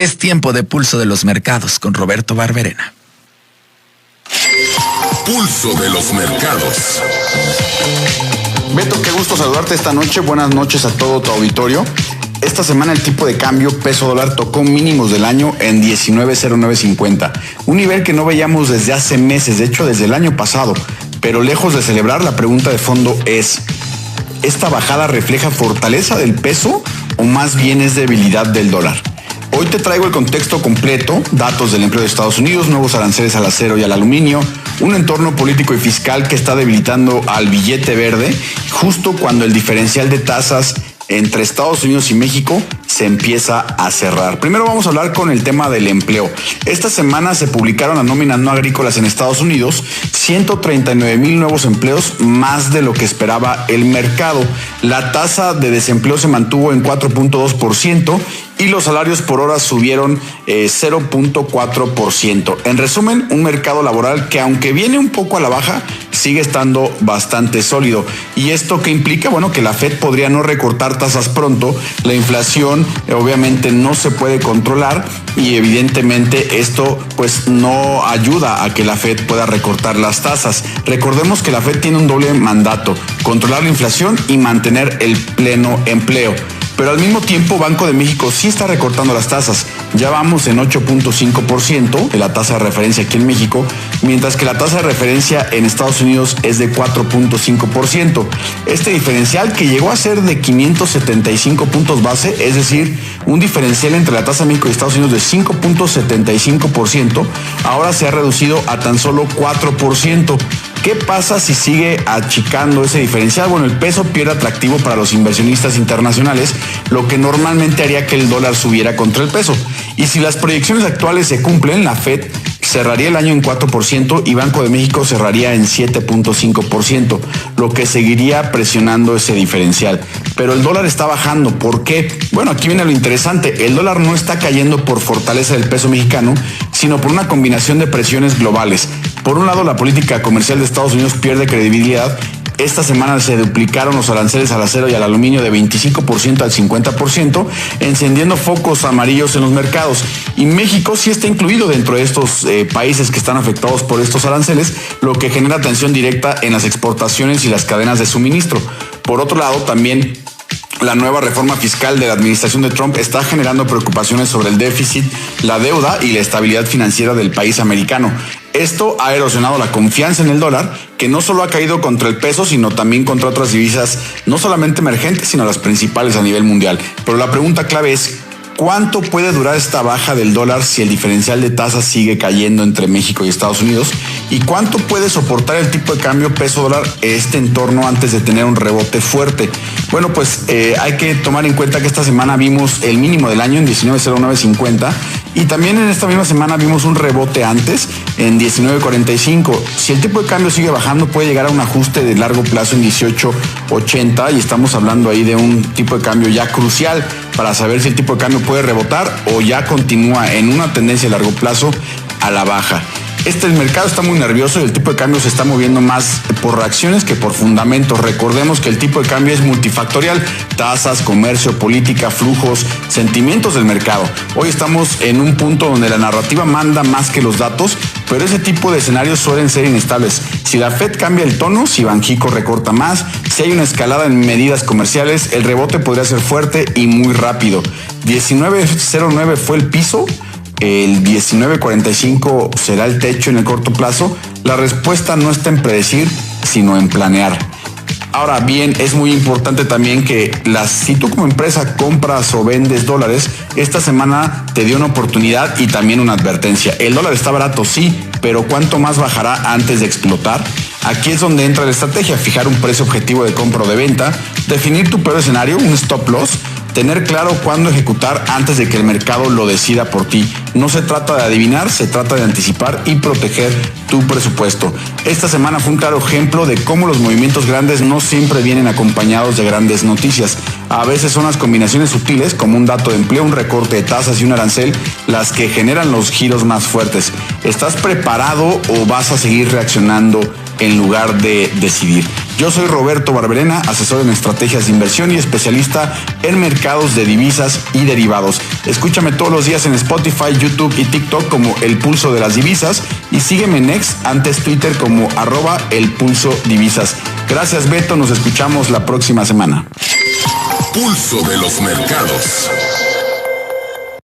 Es tiempo de Pulso de los Mercados con Roberto Barberena. Pulso de los Mercados. Beto, qué gusto saludarte esta noche. Buenas noches a todo tu auditorio. Esta semana el tipo de cambio peso dólar tocó mínimos del año en 19.0950, un nivel que no veíamos desde hace meses, de hecho desde el año pasado. Pero lejos de celebrar, la pregunta de fondo es: ¿esta bajada refleja fortaleza del peso o más bien es debilidad del dólar? Hoy te traigo el contexto completo, datos del empleo de Estados Unidos, nuevos aranceles al acero y al aluminio, un entorno político y fiscal que está debilitando al billete verde, justo cuando el diferencial de tasas entre Estados Unidos y México se empieza a cerrar. Primero vamos a hablar con el tema del empleo. Esta semana se publicaron las nóminas no agrícolas en Estados Unidos, 139,000 nuevos empleos, más de lo que esperaba el mercado. La tasa de desempleo se mantuvo en 4.2% y los salarios por hora subieron 0.4%. En resumen, un mercado laboral que, aunque viene un poco a la baja, sigue estando bastante sólido. ¿Y esto qué implica? Bueno, que la Fed podría no recortar tasas pronto. La inflación obviamente no se puede controlar y evidentemente esto pues no ayuda a que la Fed pueda recortar las tasas. Recordemos que la Fed tiene un doble mandato: controlar la inflación y mantener el pleno empleo. Pero al mismo tiempo, Banco de México sí está recortando las tasas. Ya vamos en 8.5% de la tasa de referencia aquí en México, mientras que la tasa de referencia en Estados Unidos es de 4.5%. Este diferencial, que llegó a ser de 575 puntos base, es decir, un diferencial entre la tasa de México y Estados Unidos de 5.75%, ahora se ha reducido a tan solo 4%. ¿Qué pasa si sigue achicando ese diferencial? Bueno, el peso pierde atractivo para los inversionistas internacionales, lo que normalmente haría que el dólar subiera contra el peso. Y si las proyecciones actuales se cumplen, la Fed cerraría el año en 4% y Banco de México cerraría en 7.5%, lo que seguiría presionando ese diferencial. Pero el dólar está bajando. ¿Por qué? Bueno, aquí viene lo interesante. El dólar no está cayendo por fortaleza del peso mexicano, sino por una combinación de presiones globales. Por un lado, la política comercial de Estados Unidos pierde credibilidad. Esta semana se duplicaron los aranceles al acero y al aluminio de 25% al 50%, encendiendo focos amarillos en los mercados. Y México sí está incluido dentro de estos países que están afectados por estos aranceles, lo que genera tensión directa en las exportaciones y las cadenas de suministro. Por otro lado, también la nueva reforma fiscal de la administración de Trump está generando preocupaciones sobre el déficit, la deuda y la estabilidad financiera del país americano. Esto ha erosionado la confianza en el dólar, que no solo ha caído contra el peso, sino también contra otras divisas, no solamente emergentes, sino las principales a nivel mundial. Pero la pregunta clave es: ¿cuánto puede durar esta baja del dólar si el diferencial de tasas sigue cayendo entre México y Estados Unidos? ¿Y cuánto puede soportar el tipo de cambio peso-dólar este entorno antes de tener un rebote fuerte? Bueno, pues hay que tomar en cuenta que esta semana vimos el mínimo del año en 19.0950 y también en esta misma semana vimos un rebote antes en 19.45. Si el tipo de cambio sigue bajando, puede llegar a un ajuste de largo plazo en 18.80 y estamos hablando ahí de un tipo de cambio ya crucial para saber si el tipo de cambio puede rebotar o ya continúa en una tendencia a largo plazo a la baja. El mercado está muy nervioso y el tipo de cambio se está moviendo más por reacciones que por fundamentos. Recordemos que el tipo de cambio es multifactorial: tasas, comercio, política, flujos, sentimientos del mercado. Hoy estamos en un punto donde la narrativa manda más que los datos, pero ese tipo de escenarios suelen ser inestables. Si la Fed cambia el tono, si Banxico recorta más, si hay una escalada en medidas comerciales, el rebote podría ser fuerte y muy rápido. 19.09 fue el piso. El 19.45 será el techo en el corto plazo. La respuesta no está en predecir, sino en planear. Ahora bien, es muy importante también que si tú como empresa compras o vendes dólares, esta semana te dio una oportunidad y también una advertencia. El dólar está barato, sí, pero ¿cuánto más bajará antes de explotar? Aquí es donde entra la estrategia: fijar un precio objetivo de compra o de venta, definir tu peor escenario, un stop loss, tener claro cuándo ejecutar antes de que el mercado lo decida por ti. No se trata de adivinar, se trata de anticipar y proteger tu presupuesto. Esta semana fue un claro ejemplo de cómo los movimientos grandes no siempre vienen acompañados de grandes noticias. A veces son las combinaciones sutiles, como un dato de empleo, un recorte de tasas y un arancel, las que generan los giros más fuertes. ¿Estás preparado o vas a seguir reaccionando en lugar de decidir. Yo soy Roberto Barberena, asesor en estrategias de inversión y especialista en mercados de divisas y derivados. Escúchame todos los días en Spotify, YouTube y TikTok como El Pulso de las Divisas y sígueme en X, antes Twitter como @elpulsodivisas. Gracias, Beto, nos escuchamos la próxima semana. Pulso de los mercados.